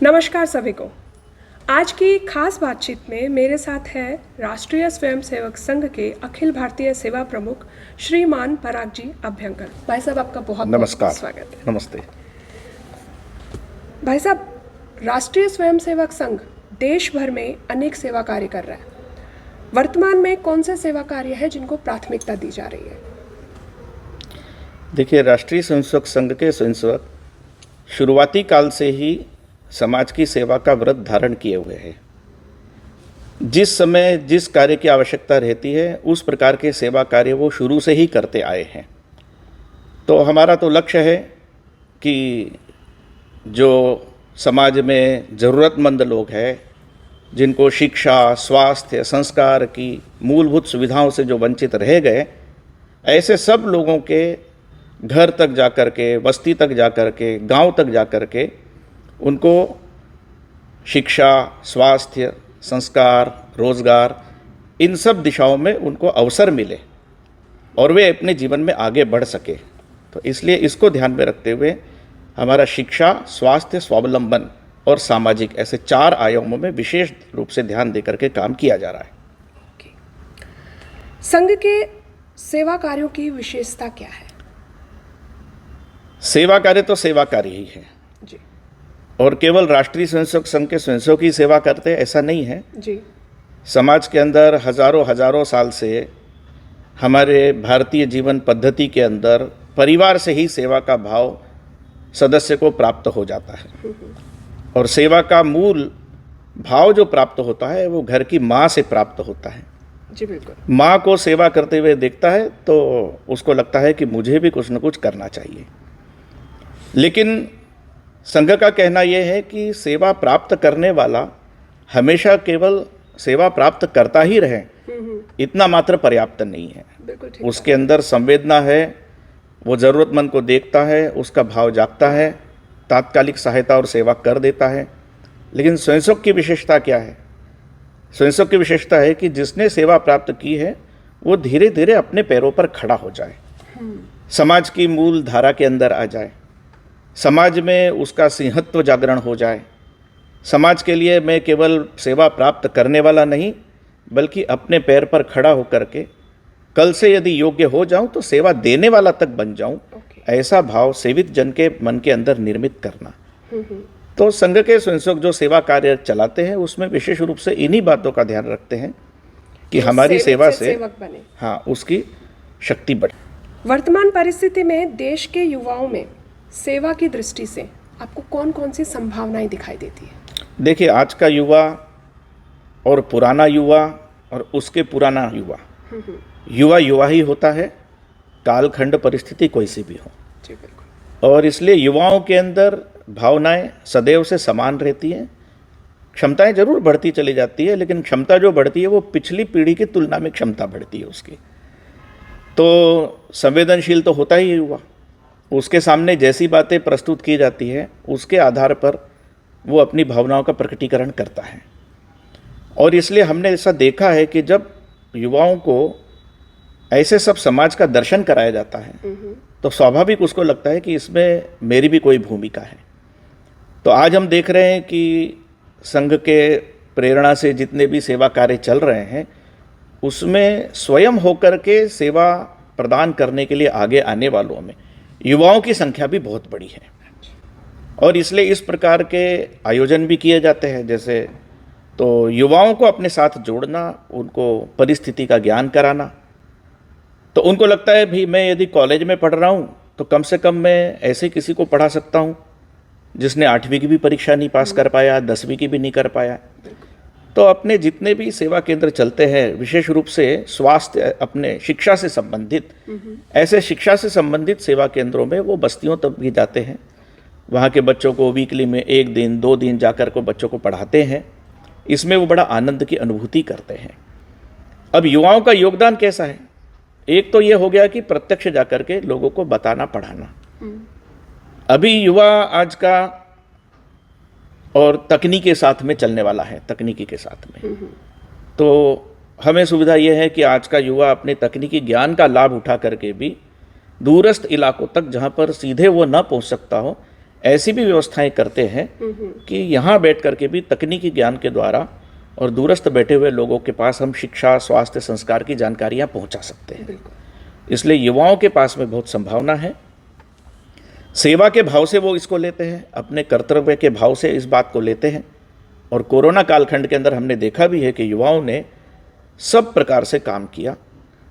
नमस्कार सभी को। आज की खास बातचीत में मेरे साथ है राष्ट्रीय स्वयंसेवक संघ के अखिल भारतीय सेवा प्रमुख श्रीमान पराग जी अभ्यंकर। भाई साहब, आपका बहुत नमस्कार। स्वागत है। नमस्ते। भाई साहब, राष्ट्रीय स्वयंसेवक संघ देश भर में अनेक सेवा कार्य कर रहा है। वर्तमान में कौन से सेवा कार्य है जिनको प्राथमिकता दी जा रही है? देखिए, राष्ट्रीय स्वयंसेवक संघ के स्वयंसेवक शुरुआती काल से ही समाज की सेवा का व्रत धारण किए हुए हैं। जिस समय जिस कार्य की आवश्यकता रहती है उस प्रकार के सेवा कार्य वो शुरू से ही करते आए हैं। तो हमारा तो लक्ष्य है कि जो समाज में ज़रूरतमंद लोग हैं, जिनको शिक्षा, स्वास्थ्य, संस्कार की मूलभूत सुविधाओं से जो वंचित रह गए, ऐसे सब लोगों के घर तक जाकर के, बस्ती तक जाकर के, गांव तक जाकर के उनको शिक्षा, स्वास्थ्य, संस्कार, रोजगार, इन सब दिशाओं में उनको अवसर मिले और वे अपने जीवन में आगे बढ़ सके। तो इसलिए इसको ध्यान में रखते हुए हमारा शिक्षा, स्वास्थ्य, स्वावलंबन और सामाजिक, ऐसे 4 आयामों में विशेष रूप से ध्यान देकर के काम किया जा रहा है। संघ के सेवा कार्यों की विशेषता क्या है? सेवा कार्य तो सेवा कार्य ही है जी। और केवल राष्ट्रीय स्वयंसेवक संघ के स्वयंसेवक ही सेवा करते हैं ऐसा नहीं है जी। समाज के अंदर हजारों साल से हमारे भारतीय जीवन पद्धति के अंदर परिवार से ही सेवा का भाव सदस्य को प्राप्त हो जाता है और सेवा का मूल भाव जो प्राप्त होता है वो घर की माँ से प्राप्त होता है। जी बिल्कुल। माँ को सेवा करते हुए देखता है तो उसको लगता है कि मुझे भी कुछ न कुछ करना चाहिए। लेकिन संघ का कहना यह है कि सेवा प्राप्त करने वाला हमेशा केवल सेवा प्राप्त करता ही रहे, इतना मात्र पर्याप्त नहीं है। बिल्कुल ठीक। उसके अंदर संवेदना है, वो ज़रूरतमंद को देखता है, उसका भाव जागता है, तात्कालिक सहायता और सेवा कर देता है। लेकिन स्वयंसेवक की विशेषता क्या है? स्वयंसेवक की विशेषता है कि जिसने सेवा प्राप्त की है वो धीरे धीरे अपने पैरों पर खड़ा हो जाए, समाज की मूल धारा के अंदर आ जाए, समाज में उसका सिंहत्व जागरण हो जाए। समाज के लिए मैं केवल सेवा प्राप्त करने वाला नहीं बल्कि अपने पैर पर खड़ा होकर के कल से यदि योग्य हो जाऊं तो सेवा देने वाला तक बन जाऊं, ऐसा भाव सेवित जन के मन के अंदर निर्मित करना। तो संघ के स्वयंसेवक जो सेवा कार्य चलाते हैं उसमें विशेष रूप से इन्हीं बातों का ध्यान रखते हैं कि हमारी सेवा से हाँ उसकी शक्ति बढ़े। वर्तमान परिस्थिति में देश के युवाओं में सेवा की दृष्टि से आपको कौन कौन सी संभावनाएं दिखाई देती है? देखिए, आज का युवा और पुराना युवा और उसके पुराना युवा, युवा युवा ही होता है, कालखंड परिस्थिति कोई सी भी हो। जी बिल्कुल। और इसलिए युवाओं के अंदर भावनाएं सदैव से समान रहती हैं। क्षमताएं जरूर बढ़ती चली जाती है लेकिन क्षमता जो बढ़ती है वो पिछली पीढ़ी की तुलना में क्षमता बढ़ती है उसकी। तो संवेदनशील तो होता ही युवा, उसके सामने जैसी बातें प्रस्तुत की जाती है उसके आधार पर वो अपनी भावनाओं का प्रकटीकरण करता है। और इसलिए हमने ऐसा देखा है कि जब युवाओं को ऐसे सब समाज का दर्शन कराया जाता है तो स्वाभाविक उसको लगता है कि इसमें मेरी भी कोई भूमिका है। तो आज हम देख रहे हैं कि संघ के प्रेरणा से जितने भी सेवा कार्य चल रहे हैं उसमें स्वयं होकर के सेवा प्रदान करने के लिए आगे आने वालों में युवाओं की संख्या भी बहुत बड़ी है। और इसलिए इस प्रकार के आयोजन भी किए जाते हैं, जैसे तो युवाओं को अपने साथ जोड़ना, उनको परिस्थिति का ज्ञान कराना। तो उनको लगता है भी मैं यदि कॉलेज में पढ़ रहा हूँ तो कम से कम मैं ऐसे किसी को पढ़ा सकता हूँ जिसने 8वीं की भी परीक्षा नहीं पास कर पाया, 10वीं की भी नहीं कर पाया। तो अपने जितने भी सेवा केंद्र चलते हैं विशेष रूप से स्वास्थ्य, अपने शिक्षा से संबंधित, ऐसे शिक्षा से संबंधित सेवा केंद्रों में वो बस्तियों तक भी जाते हैं। वहाँ के बच्चों को वीकली में 1 दिन 2 दिन जाकर को बच्चों को पढ़ाते हैं। इसमें वो बड़ा आनंद की अनुभूति करते हैं। अब युवाओं का योगदान कैसा है? एक तो ये हो गया कि प्रत्यक्ष जाकर के लोगों को बताना, पढ़ाना। अभी युवा आज का और तकनीक के साथ में चलने वाला है, तकनीकी के साथ में। तो हमें सुविधा यह है कि आज का युवा अपने तकनीकी ज्ञान का लाभ उठा करके भी दूरस्थ इलाकों तक, जहाँ पर सीधे वो ना पहुँच सकता हो, ऐसी भी व्यवस्थाएं करते हैं कि यहाँ बैठ करके भी तकनीकी ज्ञान के द्वारा और दूरस्थ बैठे हुए लोगों के पास हम शिक्षा, स्वास्थ्य, संस्कार की जानकारियाँ पहुँचा सकते हैं। इसलिए युवाओं के पास में बहुत संभावना है। सेवा के भाव से वो इसको लेते हैं, अपने कर्तव्य के भाव से इस बात को लेते हैं। और कोरोना कालखंड के अंदर हमने देखा भी है कि युवाओं ने सब प्रकार से काम किया।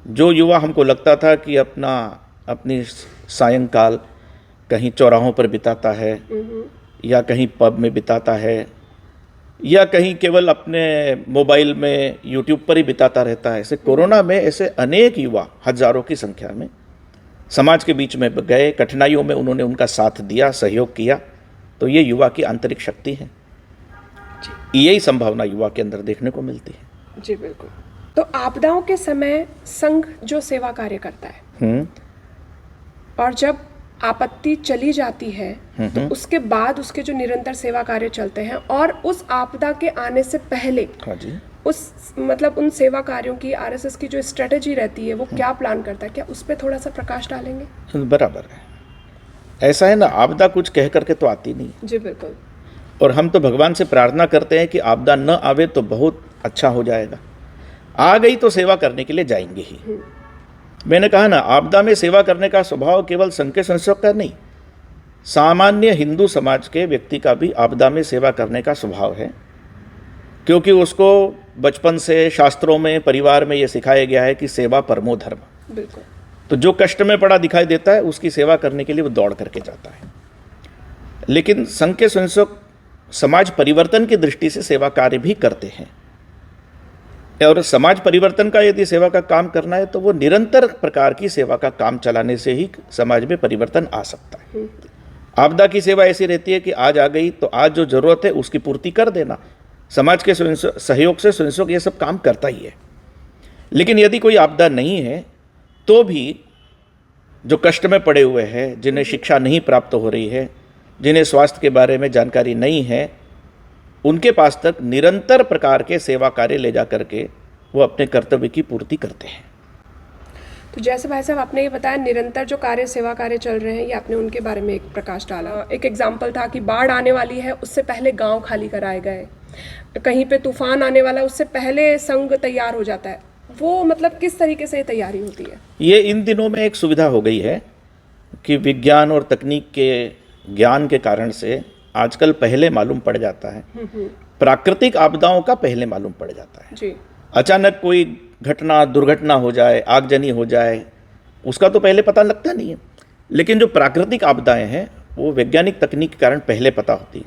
जो युवा हमको लगता था कि अपनी सायंकाल कहीं चौराहों पर बिताता है या कहीं पब में बिताता है या कहीं केवल अपने मोबाइल में यूट्यूब पर ही बिताता रहता है, ऐसे कोरोना में ऐसे अनेक युवा हजारों की संख्या में समाज के बीच में गए, कठिनाइयों में उन्होंने उनका साथ दिया, सहयोग किया। तो ये युवा की आंतरिक शक्ति है, यही संभावना युवा के अंदर देखने को मिलती है। जी बिल्कुल। तो आपदाओं के समय संघ जो सेवा कार्य करता है और जब आपत्ति चली जाती है तो उसके बाद उसके जो निरंतर सेवा कार्य चलते हैं और उस आपदा के आने से पहले हाँ जी, उस मतलब उन सेवा कार्यों की आरएसएस की जो स्ट्रेटेजी रहती है वो क्या प्लान करता है, क्या उस पर थोड़ा सा प्रकाश डालेंगे? बराबर है। ऐसा है ना, आपदा कुछ कह करके तो आती नहीं। जी बिल्कुल। और हम तो भगवान से प्रार्थना करते हैं कि आपदा न आवे तो बहुत अच्छा हो जाएगा, आ गई तो सेवा करने के लिए जाएंगे ही। मैंने कहा ना, आपदा में सेवा करने का स्वभाव केवल संघ के संस्थक का नहीं, सामान्य हिंदू समाज के व्यक्ति का भी आपदा में सेवा करने का स्वभाव है, क्योंकि उसको बचपन से शास्त्रों में, परिवार में ये सिखाया गया है कि सेवा परमो धर्म। बिल्कुल। तो जो कष्ट में पड़ा दिखाई देता है उसकी सेवा करने के लिए वो दौड़ करके जाता है। लेकिन संघ के स्वयंसेवक समाज परिवर्तन की दृष्टि से सेवा कार्य भी करते हैं, और समाज परिवर्तन का यदि सेवा का काम करना है तो वो निरंतर प्रकार की सेवा का काम चलाने से ही समाज में परिवर्तन आ सकता है। आपदा की सेवा ऐसी रहती है कि आज आ गई तो आज जो जरूरत है उसकी पूर्ति कर देना। समाज के सहयोग से स्वयंसेवक ये सब काम करता ही है। लेकिन यदि कोई आपदा नहीं है तो भी जो कष्ट में पड़े हुए हैं, जिन्हें शिक्षा नहीं प्राप्त हो रही है, जिन्हें स्वास्थ्य के बारे में जानकारी नहीं है, उनके पास तक निरंतर प्रकार के सेवा कार्य ले जा करके वो अपने कर्तव्य की पूर्ति करते हैं। तो जैसे भाई साहब आपने ये बताया निरंतर जो कार्य सेवा कार्य चल रहे हैं, ये आपने उनके बारे में एक प्रकाश डाला। एक एग्जाम्पल था कि बाढ़ आने वाली है, उससे पहले गांव खाली कराए गए, कहीं पे तूफान आने वाला उससे पहले संघ तैयार हो जाता है। वो मतलब किस तरीके से तैयारी होती है? ये इन दिनों में एक सुविधा हो गई है कि विज्ञान और तकनीक के ज्ञान के कारण से आजकल पहले मालूम पड़ जाता है, प्राकृतिक आपदाओं का पहले मालूम पड़ जाता है जी। अचानक कोई घटना, दुर्घटना हो जाए, आगजनी हो जाए, उसका तो पहले पता लगता नहीं है। लेकिन जो प्राकृतिक आपदाएं हैं वो वैज्ञानिक तकनीक के कारण पहले पता होती है।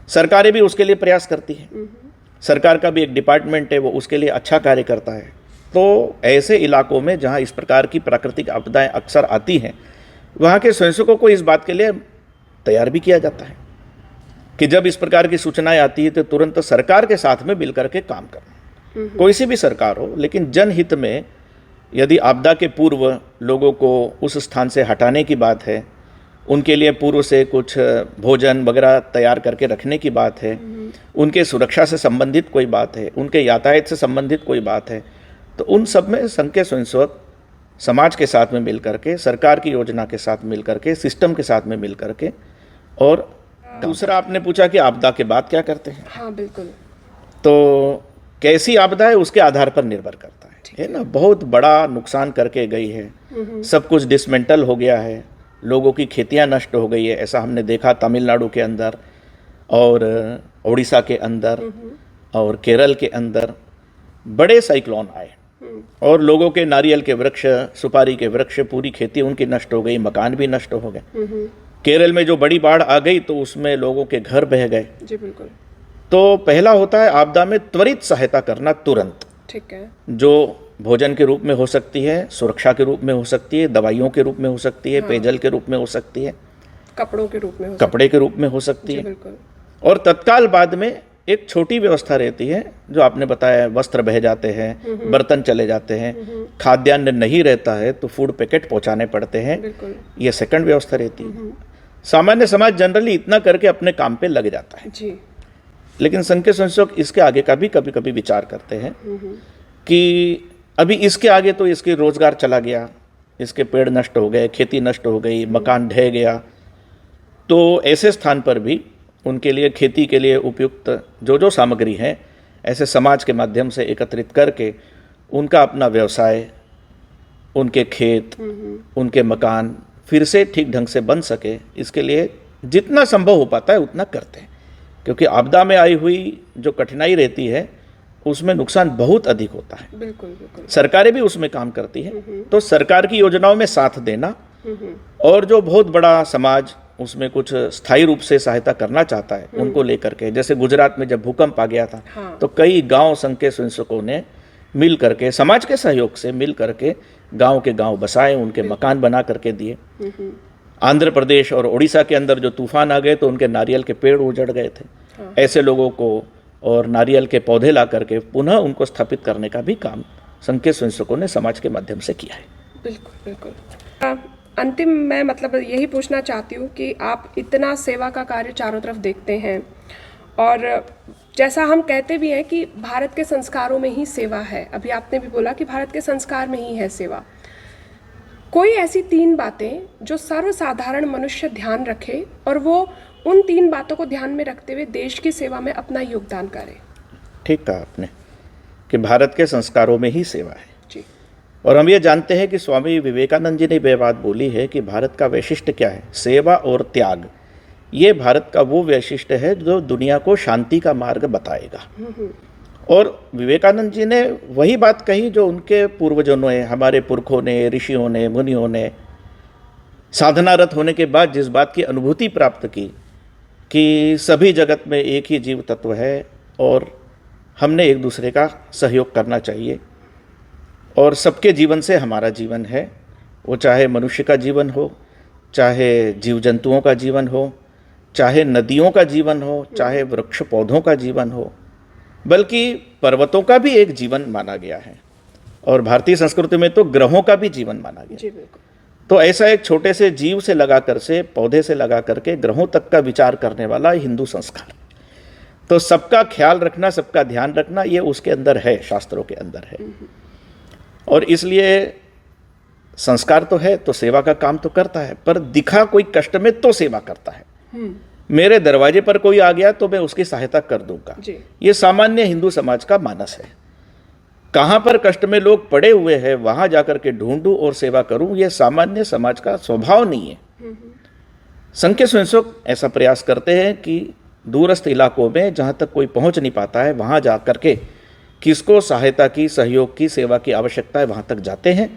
सरकारें भी उसके लिए प्रयास करती हैं, सरकार का भी एक डिपार्टमेंट है, वो उसके लिए अच्छा कार्य करता है। तो ऐसे इलाकों में जहाँ इस प्रकार की प्राकृतिक आपदाएं अक्सर आती हैं, वहाँ के स्वयंसेवकों को इस बात के लिए तैयार भी किया जाता है कि जब इस प्रकार की सूचनाएं आती है तो तुरंत सरकार के साथ में मिल करके काम करना। कोई सी भी सरकार हो, लेकिन जनहित में यदि आपदा के पूर्व लोगों को उस स्थान से हटाने की बात है, उनके लिए पूर्व से कुछ भोजन वगैरह तैयार करके रखने की बात है, उनके सुरक्षा से संबंधित कोई बात है, उनके यातायात से संबंधित कोई बात है, तो उन सब में संघ के स्वयंसेवक समाज के साथ में मिल करके, सरकार की योजना के साथ मिल करके, सिस्टम के साथ में मिल करके। और दूसरा आपने पूछा कि आपदा के बाद क्या करते हैं। हाँ बिल्कुल। तो कैसी आपदा है उसके आधार पर निर्भर करता है ना। बहुत बड़ा नुकसान करके गई है, सब कुछ डिसमेंटल हो गया है, लोगों की खेतियां नष्ट हो गई है, ऐसा हमने देखा तमिलनाडु के अंदर और उड़ीसा के अंदर और केरल के अंदर बड़े साइक्लोन आए और लोगों के नारियल के वृक्ष, सुपारी के वृक्ष, पूरी खेती उनकी नष्ट हो गई, मकान भी नष्ट हो गए। केरल में जो बड़ी बाढ़ आ गई तो उसमें लोगों के घर बह गए। जी बिल्कुल। तो पहला होता है आपदा में त्वरित सहायता करना तुरंत। ठीक है। जो भोजन के रूप में हो सकती है, सुरक्षा के रूप में हो सकती है, दवाइयों के रूप में हो सकती है, पेयजल के रूप में हो सकती है, कपड़ों के रूप में, कपड़े के रूप में हो सकती है। बिल्कुल। और तत्काल बाद में एक छोटी व्यवस्था रहती है, जो आपने बताया, वस्त्र बह जाते हैं, बर्तन चले जाते हैं, खाद्यान्न नहीं रहता है तो फूड पैकेट पहुंचाने पड़ते हैं, ये सेकंड व्यवस्था रहती है। सामान्य समाज जनरली इतना करके अपने काम पे लग जाता है जी। लेकिन संघ के स्वयंसेवक इसके आगे का भी कभी कभी विचार करते हैं कि अभी इसके आगे तो इसके रोजगार चला गया, इसके पेड़ नष्ट हो गए, खेती नष्ट हो गई, मकान ढह गया, तो ऐसे स्थान पर भी उनके लिए खेती के लिए उपयुक्त जो जो सामग्री है ऐसे समाज के माध्यम से एकत्रित करके उनका अपना व्यवसाय, उनके खेत, उनके मकान फिर से ठीक ढंग से बन सके, इसके लिए जितना संभव हो पाता है उतना करते हैं। क्योंकि आपदा में आई हुई जो कठिनाई रहती है उसमें नुकसान बहुत अधिक होता है। बिल्कुल बिल्कुल। सरकारें भी उसमें काम करती हैं, तो सरकार की योजनाओं में साथ देना और जो बहुत बड़ा समाज उसमें कुछ स्थायी रूप से सहायता करना चाहता है उनको लेकर के, जैसे गुजरात में जब भूकंप आ गया था तो कई गांव संघ के स्वयंसेवकों ने मिल करके समाज के सहयोग से मिल करके गांव के गांव बसाए, उनके मकान बना करके दिए। आंध्र प्रदेश और उड़ीसा के अंदर जो तूफान आ गए तो उनके नारियल के पेड़ उजड़ गए थे। ऐसे लोगों को और नारियल के पौधे ला करके पुनः उनको स्थापित करने का भी काम संघ के स्वयंसेवकों ने समाज के माध्यम से किया है। बिल्कुल बिल्कुल। अंतिम मैं मतलब यही पूछना चाहती हूँ कि आप इतना सेवा का कार्य चारों तरफ देखते हैं और जैसा हम कहते भी हैं कि भारत के संस्कारों में ही सेवा है, अभी आपने भी बोला कि भारत के संस्कार में ही है सेवा। कोई ऐसी 3 बातें जो सर्वसाधारण मनुष्य ध्यान रखे और वो उन 3 बातों को ध्यान में रखते हुए देश की सेवा में अपना योगदान करे। ठीक कहा आपने कि भारत के संस्कारों में ही सेवा है जी। और हम ये जानते हैं कि स्वामी विवेकानंद जी ने ये बात बोली है कि भारत का वैशिष्ट्य क्या है, सेवा और त्याग। ये भारत का वो वैशिष्ट्य है जो दुनिया को शांति का मार्ग बताएगा। और विवेकानंद जी ने वही बात कही जो उनके पूर्वजों ने, हमारे पुरखों ने, ऋषियों ने, मुनियों ने साधनारत होने के बाद जिस बात की अनुभूति प्राप्त की कि सभी जगत में एक ही जीव तत्व है और हमने एक दूसरे का सहयोग करना चाहिए और सबके जीवन से हमारा जीवन है, वो चाहे मनुष्य का जीवन हो, चाहे जीव जंतुओं का जीवन हो, चाहे नदियों का जीवन हो, चाहे वृक्ष पौधों का जीवन हो, बल्कि पर्वतों का भी एक जीवन माना गया है और भारतीय संस्कृति में तो ग्रहों का भी जीवन माना गया। जी बिल्कुल। तो ऐसा एक छोटे से जीव से लगा कर से, पौधे से लगा करके ग्रहों तक का विचार करने वाला हिंदू संस्कार। तो सबका ख्याल रखना, सबका ध्यान रखना, ये उसके अंदर है, शास्त्रों के अंदर है। और इसलिए संस्कार तो है तो सेवा का काम तो करता है, पर दिखा कोई कष्ट में तो सेवा करता है। मेरे दरवाजे पर कोई आ गया तो मैं उसकी सहायता कर दूंगा, ये सामान्य हिंदू समाज का मानस है। कहाँ पर कष्ट में लोग पड़े हुए हैं वहां जाकर के ढूंढूं और सेवा करूं, यह सामान्य समाज का स्वभाव नहीं है। संघ के स्वयंसेवक ऐसा प्रयास करते हैं कि दूरस्थ इलाकों में जहां तक कोई पहुंच नहीं पाता है वहां जाकर के किसको सहायता की, सहयोग की, सेवा की आवश्यकता है वहां तक जाते हैं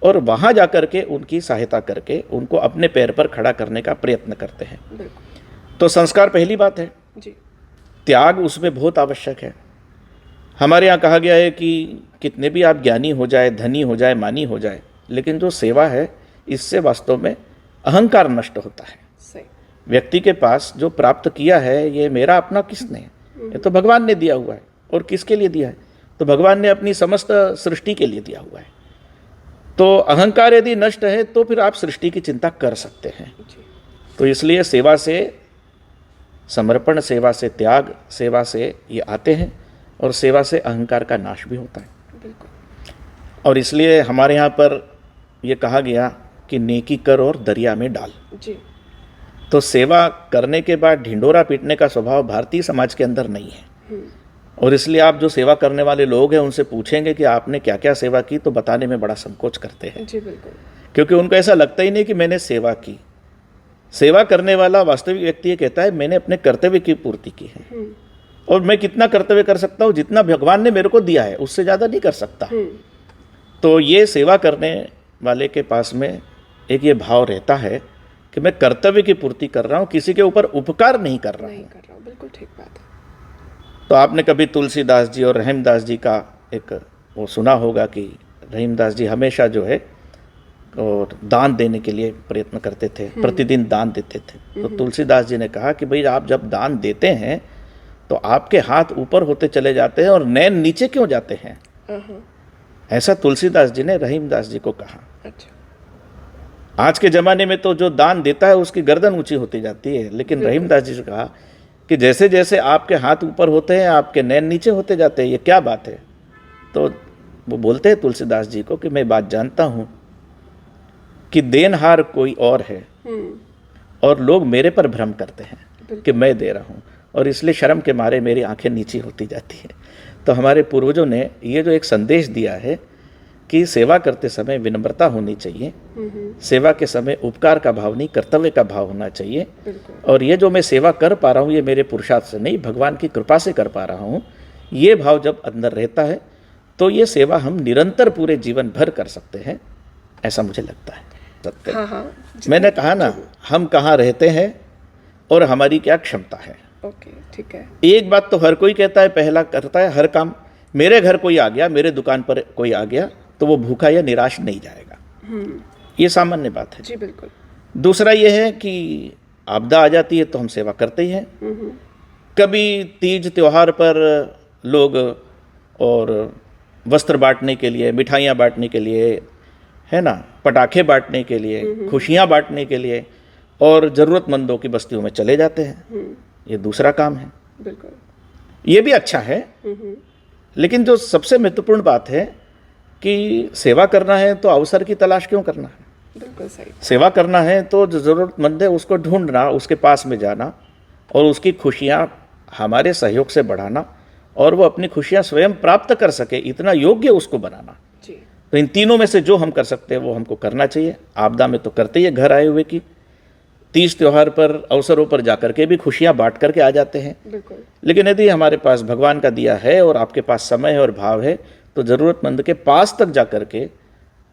और वहां जाकर के उनकी सहायता करके उनको अपने पैर पर खड़ा करने का प्रयत्न करते हैं। तो संस्कार पहली बात है जी। त्याग उसमें बहुत आवश्यक है। हमारे यहाँ कहा गया है कि कितने भी आप ज्ञानी हो जाए, धनी हो जाए, मानी हो जाए, लेकिन जो सेवा है इससे वास्तव में अहंकार नष्ट होता है। सही। व्यक्ति के पास जो प्राप्त किया है ये मेरा अपना किसने है, ये तो भगवान ने दिया हुआ है। और किसके लिए दिया है? तो भगवान ने अपनी समस्त सृष्टि के लिए दिया हुआ है। तो अहंकार यदि नष्ट है तो फिर आप सृष्टि की चिंता कर सकते हैं। तो इसलिए सेवा से समर्पण, सेवा से त्याग, सेवा से ये आते हैं और सेवा से अहंकार का नाश भी होता है। बिल्कुल। और इसलिए हमारे यहाँ पर ये कहा गया कि नेकी कर और दरिया में डाल जी। तो सेवा करने के बाद ढिंडोरा पीटने का स्वभाव भारतीय समाज के अंदर नहीं है। और इसलिए आप जो सेवा करने वाले लोग हैं उनसे पूछेंगे कि आपने क्या क्या सेवा की तो बताने में बड़ा संकोच करते हैं। जी बिल्कुल। क्योंकि उनको ऐसा लगता ही नहीं कि मैंने सेवा की। सेवा करने वाला वास्तविक व्यक्ति ये कहता है मैंने अपने कर्तव्य की पूर्ति की है और मैं कितना कर्तव्य कर सकता हूँ, जितना भगवान ने मेरे को दिया है उससे ज़्यादा नहीं कर सकता। तो ये सेवा करने वाले के पास में एक ये भाव रहता है कि मैं कर्तव्य की पूर्ति कर रहा हूँ, किसी के ऊपर उपकार नहीं कर रहा हूँ। बिल्कुल ठीक बात है। तो आपने कभी तुलसीदास जी और रहीमदास जी का एक वो सुना होगा कि रहीमदास जी हमेशा जो है और दान देने के लिए प्रयत्न करते थे, प्रतिदिन दान देते थे। तो तुलसीदास जी ने कहा कि भाई आप जब दान देते हैं तो आपके हाथ ऊपर होते चले जाते हैं और नैन नीचे क्यों जाते हैं? ऐसा तुलसीदास जी ने रहीमदास जी को कहा। अच्छा। आज के ज़माने में तो जो दान देता है उसकी गर्दन ऊंची होती जाती है, लेकिन रहीमदास जी ने कहा कि जैसे जैसे आपके हाथ ऊपर होते हैं आपके नैन नीचे होते जाते हैं, ये क्या बात है? तो वो बोलते हैं तुलसीदास जी को कि मैं बात जानता हूँ कि देनहार कोई और है और लोग मेरे पर भ्रम करते हैं कि मैं दे रहा हूँ, और इसलिए शर्म के मारे मेरी आंखें नीची होती जाती हैं। तो हमारे पूर्वजों ने ये जो एक संदेश दिया है कि सेवा करते समय विनम्रता होनी चाहिए, सेवा के समय उपकार का भाव नहीं, कर्तव्य का भाव होना चाहिए। और ये जो मैं सेवा कर पा रहा हूँ, ये मेरे पुरुषार्थ से नहीं, भगवान की कृपा से कर पा रहा हूँ, ये भाव जब अंदर रहता है तो ये सेवा हम निरंतर पूरे जीवन भर कर सकते हैं, ऐसा मुझे लगता है। सत्य। हाँ, मैंने कहा ना, हम कहाँ रहते हैं और हमारी क्या क्षमता है। ओके, ठीक है। एक बात तो हर कोई कहता है, पहला करता है हर काम। मेरे घर कोई आ गया, मेरे दुकान पर कोई आ गया, तो वो भूखा या निराश नहीं जाएगा, ये सामान्य बात है। जी बिल्कुल। दूसरा ये है कि आपदा आ जाती है तो हम सेवा करते ही हैं। कभी तीज त्योहार पर लोग और वस्त्र बांटने के लिए, मिठाइयाँ बांटने के लिए, है ना, पटाखे बांटने के लिए, खुशियाँ बांटने के लिए, और ज़रूरतमंदों की बस्तियों में चले जाते हैं। ये दूसरा काम है, बिल्कुल, ये भी अच्छा है। लेकिन जो सबसे महत्वपूर्ण बात है कि सेवा करना है तो अवसर की तलाश क्यों करना है। बिल्कुल सही। सेवा करना है तो जो ज़रूरतमंद है उसको ढूंढना, उसके पास में जाना, और उसकी खुशियाँ हमारे सहयोग से बढ़ाना, और वो अपनी खुशियाँ स्वयं प्राप्त कर सके, इतना योग्य उसको बनाना। जी। तो इन तीनों में से जो हम कर सकते हैं वो हमको करना चाहिए। आपदा में तो करते ही है, घर आए हुए की, तीज त्योहार पर अवसरों पर जाकर के भी खुशियाँ बांट करके आ जाते हैं। बिल्कुल। लेकिन यदि हमारे पास भगवान का दिया है और आपके पास समय है और भाव है, तो ज़रूरतमंद के पास तक जा करके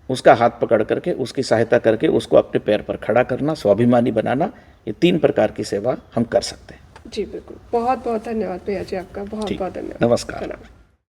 उसका हाथ पकड़ करके उसकी सहायता करके उसको अपने पैर पर खड़ा करना, स्वाभिमानी बनाना, ये 3 प्रकार की सेवा हम कर सकते हैं। जी बिल्कुल। बहुत बहुत धन्यवाद भैया जी, आपका बहुत बहुत धन्यवाद। नमस्कार। प्रणाम।